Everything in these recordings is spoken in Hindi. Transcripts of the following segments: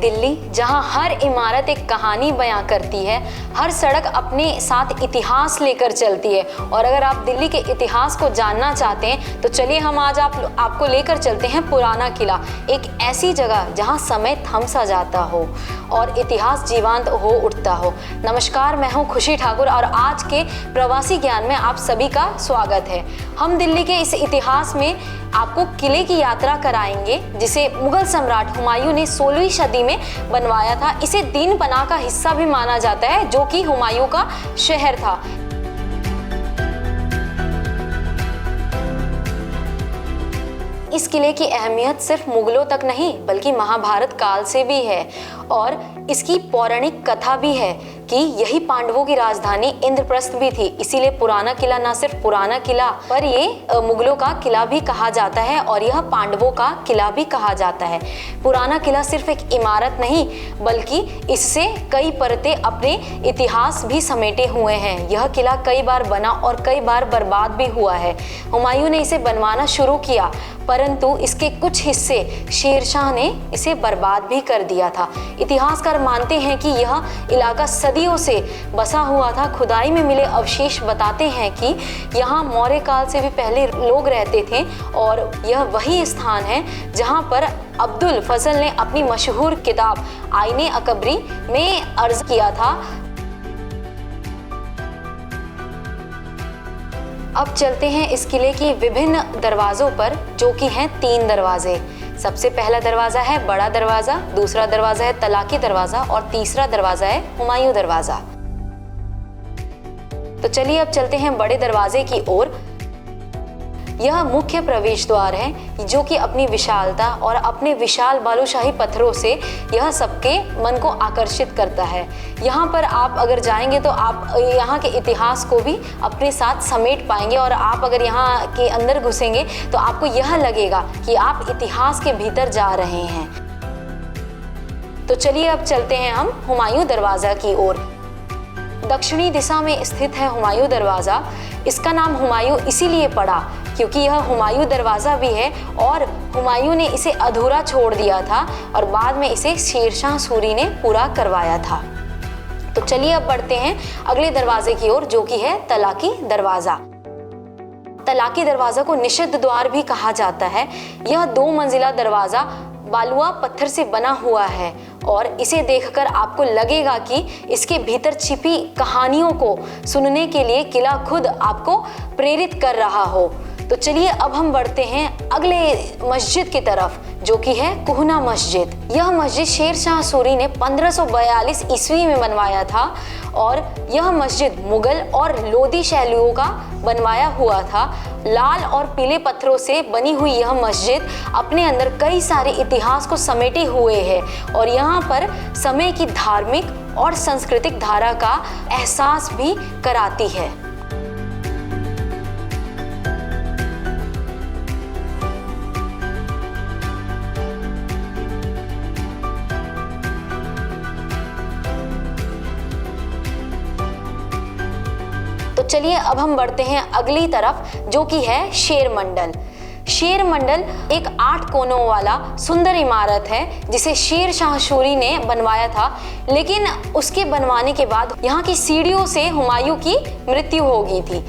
दिल्ली, जहां हर इमारत एक कहानी बयां करती है, हर सड़क अपने साथ इतिहास लेकर चलती है। और अगर आप दिल्ली के इतिहास को जानना चाहते हैं तो चलिए हम आज आपको लेकर चलते हैं पुराना किला, एक ऐसी जगह जहां समय थम सा जाता हो और इतिहास जीवंत हो उठता हो। नमस्कार, मैं हूं खुशी ठाकुर और आज के प्रवासी ज्ञान में आप सभी का स्वागत है। हम दिल्ली के इस इतिहास में आपको किले की यात्रा कराएंगे जिसे मुगल सम्राट हुमायूं ने 16वीं सदी में बनवाया था। इसे दीन पनाह का हिस्सा भी माना जाता है, जो कि हुमायूं का शहर था। इस किले की अहमियत सिर्फ मुगलों तक नहीं बल्कि महाभारत काल से भी है और इसकी पौराणिक कथा भी है कि यही पांडवों की राजधानी इंद्रप्रस्थ भी थी। इसीलिए पुराना किला न सिर्फ पुराना किला पर ये मुगलों का किला भी कहा जाता है और यह पांडवों का किला भी कहा जाता है। पुराना किला सिर्फ एक इमारत नहीं बल्कि इससे कई परतें अपने इतिहास भी समेटे हुए हैं। यह किला कई बार बना और कई बार बर्बाद भी हुआ है। हुमायूं ने इसे बनवाना शुरू किया परंतु इसके कुछ हिस्से शेरशाह ने इसे बर्बाद भी कर दिया था। इतिहासकार मानते हैं कि यह इलाका सदियों से बसा हुआ था। खुदाई में मिले अवशेष बताते हैं कि यहाँ मौर्य काल से भी पहले लोग रहते थे और यह वही स्थान है जहाँ पर अब्दुल फजल ने अपनी मशहूर किताब आईने अकबरी में अर्ज किया था। अब चलते हैं इस किले की विभिन्न दरवाजों पर, जो कि हैं 3 दरवाजे। सबसे पहला दरवाजा है बड़ा दरवाजा, दूसरा दरवाजा है तलाकी दरवाजा और तीसरा दरवाजा है हुमायूं दरवाजा। तो चलिए अब चलते हैं बड़े दरवाजे की ओर। यह मुख्य प्रवेश द्वार है जो कि अपनी विशालता और अपने विशाल बालूशाही पत्थरों से यह सबके मन को आकर्षित करता है। यहाँ पर आप अगर जाएंगे तो आप यहाँ के इतिहास को भी अपने साथ समेट पाएंगे और आप अगर यहाँ के अंदर घुसेंगे तो आपको यह लगेगा कि आप इतिहास के भीतर जा रहे हैं। तो चलिए अब चलते हैं हम हुमायूं दरवाजा की ओर। दक्षिणी दिशा में स्थित है हुमायूं दरवाजा। इसका नाम हुमायूं इसीलिए पड़ा क्योंकि यह हुमायूं दरवाजा भी है और हुमायूं ने इसे अधूरा छोड़ दिया था और बाद में इसे शेरशाह सूरी ने पूरा करवाया था। तो चलिए अब बढ़ते हैं अगले दरवाजे की ओर, जो कि है तलाकी दरवाजा। तलाकी दरवाजा को निषिद्ध द्वार भी कहा जाता है। यह 2 मंजिला दरवाजा बालुआ पत्थर से बना हुआ है और इसे देखकर आपको लगेगा कि इसके भीतर छिपी कहानियों को सुनने के लिए किला खुद आपको प्रेरित कर रहा हो। तो चलिए अब हम बढ़ते हैं अगले मस्जिद की तरफ, जो कि है कुहना मस्जिद। यह मस्जिद शेरशाह सूरी ने 1542 ईस्वी में बनवाया था और यह मस्जिद मुगल और लोदी शैलियों का बनवाया हुआ था। लाल और पीले पत्थरों से बनी हुई यह मस्जिद अपने अंदर कई सारे इतिहास को समेटे हुए है और यहाँ पर समय की धार्मिक और सांस्कृतिक धारा का एहसास भी कराती है। तो चलिए अब हम बढ़ते हैं अगली तरफ, जो कि है शेर मंडल। शेर मंडल एक 8 कोनों वाला सुंदर इमारत है जिसे शेरशाह सूरी ने बनवाया था, लेकिन उसके बनवाने के बाद यहाँ की सीढ़ियों से हुमायूं की मृत्यु हो गई थी।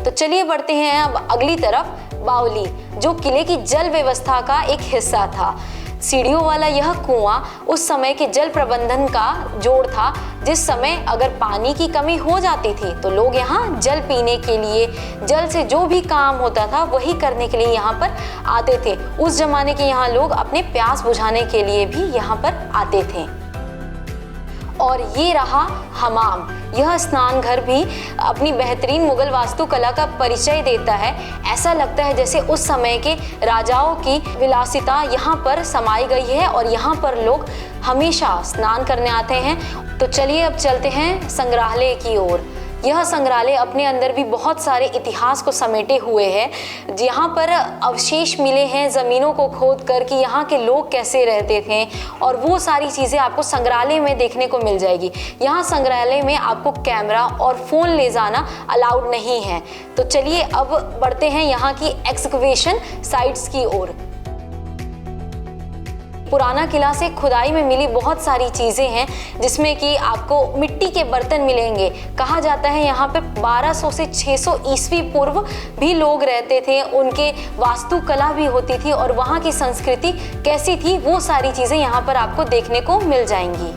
तो चलिए बढ़ते हैं अब अगली तरफ, बावली, जो किले की जल व्यवस्था का एक हिस्सा था। सीढ़ियों वाला यह कुआं उस समय के जल प्रबंधन का जोड़ था। जिस समय अगर पानी की कमी हो जाती थी तो लोग यहाँ जल पीने के लिए, जल से जो भी काम होता था वही करने के लिए यहाँ पर आते थे। उस जमाने के यहाँ लोग अपने प्यास बुझाने के लिए भी यहाँ पर आते थे। और ये रहा हमाम। यह स्नान घर भी अपनी बेहतरीन मुगल वास्तुकला का परिचय देता है। ऐसा लगता है जैसे उस समय के राजाओं की विलासिता यहाँ पर समाई गई है और यहाँ पर लोग हमेशा स्नान करने आते हैं। तो चलिए अब चलते हैं संग्रहालय की ओर। यह संग्रहालय अपने अंदर भी बहुत सारे इतिहास को समेटे हुए है। यहाँ पर अवशेष मिले हैं ज़मीनों को खोद कर कि यहाँ के लोग कैसे रहते थे, और वो सारी चीज़ें आपको संग्रहालय में देखने को मिल जाएगी। यहाँ संग्रहालय में आपको कैमरा और फ़ोन ले जाना अलाउड नहीं है। तो चलिए अब बढ़ते हैं यहाँ की एक्सकवेशन साइट्स की ओर। पुराना किला से खुदाई में मिली बहुत सारी चीज़ें हैं, जिसमें कि आपको मिट्टी के बर्तन मिलेंगे। कहा जाता है यहाँ पे 1200 से 600 ईस्वी पूर्व भी लोग रहते थे, उनके वास्तुकला भी होती थी और वहाँ की संस्कृति कैसी थी वो सारी चीज़ें यहाँ पर आपको देखने को मिल जाएंगी।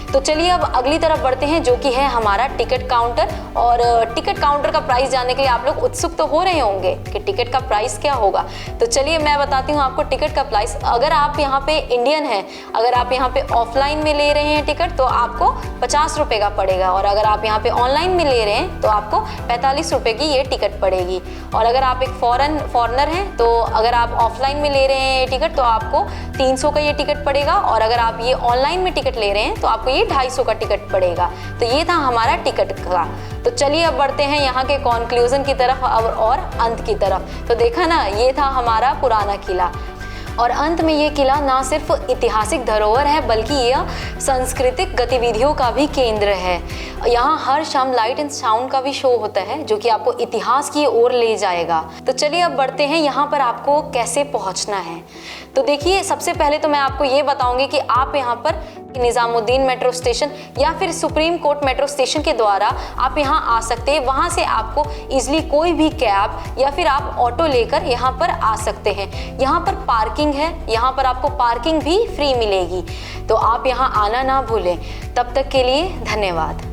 तो चलिए अब अगली तरफ बढ़ते हैं, जो कि है हमारा टिकट काउंटर। और टिकट काउंटर का प्राइस जानने के लिए आप लोग उत्सुक तो हो रहे होंगे कि टिकट का प्राइस क्या होगा। तो चलिए मैं बताती हूँ आपको टिकट का प्राइस। अगर आप यहाँ पे इंडियन हैं, अगर आप यहाँ पे ऑफलाइन में ले रहे हैं टिकट, तो आपको 50 रुपये का पड़ेगा, और अगर आप यहाँ पे ऑनलाइन में ले रहे हैं तो आपको 45 रुपये की ये टिकट पड़ेगी। और अगर आप एक फॉरेनर हैं, तो अगर आप ऑफलाइन में ले रहे हैं टिकट तो आपको 300 का ये टिकट पड़ेगा, और अगर आप ये ऑनलाइन में टिकट ले रहे हैं तो आपको ये 250 का टिकट पड़ेगा। तो ये था हमारा टिकट का। तो चलिए अब बढ़ते हैं यहाँ के कंक्लूजन की तरफ और अंत की तरफ। तो देखा ना, ये था हमारा पुराना किला, और अंत में ये किला ना सिर्फ ऐतिहासिक धरोहर है बल्कि यह सांस्कृतिक गतिविधियों का भी केंद्र है। यहाँ हर शाम लाइट एंड साउंड का भी शो होता है, जो कि आपको इतिहास की ओर ले जाएगा। तो चलिए अब बढ़ते हैं यहाँ पर आपको कैसे पहुँचना है। तो देखिए, सबसे पहले तो मैं आपको ये बताऊंगी कि आप यहाँ पर निजामुद्दीन मेट्रो स्टेशन या फिर सुप्रीम कोर्ट मेट्रो स्टेशन के द्वारा आप यहाँ आ सकते हैं। वहाँ से आपको इजीली कोई भी कैब या फिर आप ऑटो लेकर यहाँ पर आ सकते हैं। यहाँ पर पार्किंग है, यहाँ पर आपको पार्किंग भी फ्री मिलेगी। तो आप यहाँ आना ना भूलें। तब तक के लिए धन्यवाद।